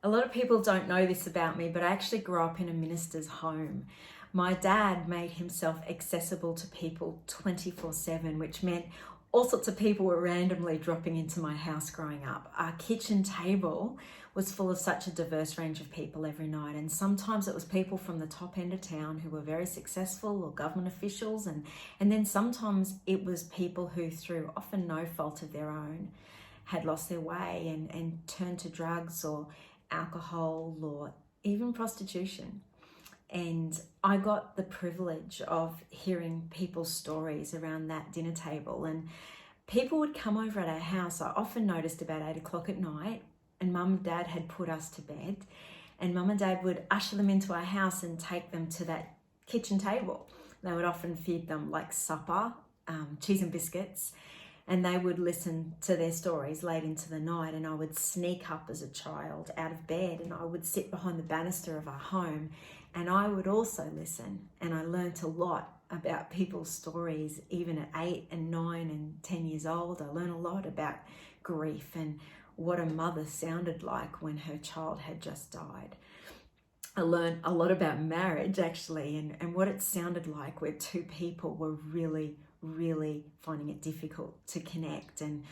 A lot of people don't know this about me, but I actually grew up in a minister's home. My dad made himself accessible to people 24/7, which meant all sorts of people were randomly dropping into my house growing up. Our kitchen table was full of such a diverse range of people every night, and sometimes it was people from the top end of town who were very successful or government officials, and then sometimes it was people who, through often no fault of their own, had lost their way and turned to drugs or alcohol or even prostitution. And I got the privilege of hearing people's stories around that dinner table. And people would come over at our house. I often noticed about 8 o'clock at night, and mum and dad had put us to bed. And mum and dad would usher them into our house and take them to that kitchen table. They would often feed them like supper, cheese and biscuits, and they would listen to their stories late into the night. And I would sneak up as a child out of bed, and I would sit behind the banister of our home, and I would also listen. And I learnt a lot about people's stories, even at 8 and 9 and 10 years old. I learned a lot about grief and what a mother sounded like when her child had just died. I learned a lot about marriage, actually, and what it sounded like where two people were really finding it difficult to connect. And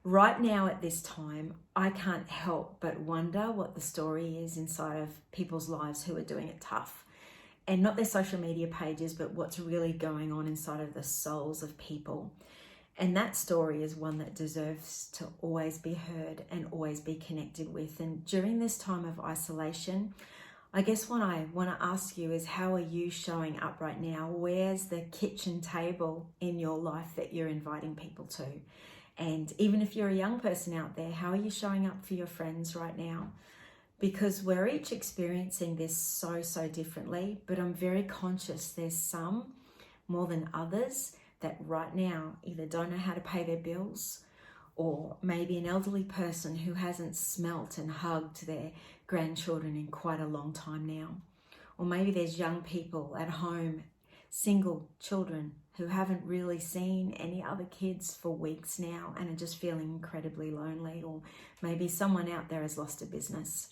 right now at this time, I can't help but wonder what the story is inside of people's lives who are doing it tough. And not their social media pages, but what's really going on inside of the souls of people. And that story is one that deserves to always be heard and always be connected with. And during this time of isolation, I guess what I want to ask you is, how are you showing up right now? Where's the kitchen table in your life that you're inviting people to? And even if you're a young person out there, how are you showing up for your friends right now? Because we're each experiencing this so differently, but I'm very conscious there's some more than others that right now either don't know how to pay their bills, or maybe an elderly person who hasn't smelt and hugged their grandchildren in quite a long time now. Or maybe there's young people at home, single children who haven't really seen any other kids for weeks now and are just feeling incredibly lonely. Or maybe someone out there has lost a business.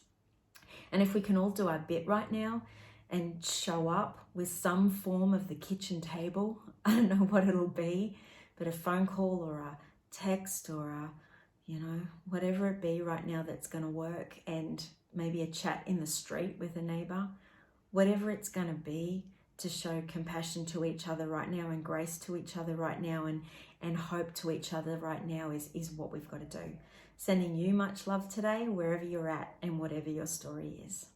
And if we can all do our bit right now and show up with some form of the kitchen table, I don't know what it'll be, but a phone call or a text or whatever it be right now that's going to work, and maybe a chat in the street with a neighbor, whatever it's going to be, to show compassion to each other right now and grace to each other right now and hope to each other right now is what we've got to do. Sending you much love today, wherever you're at and whatever your story is.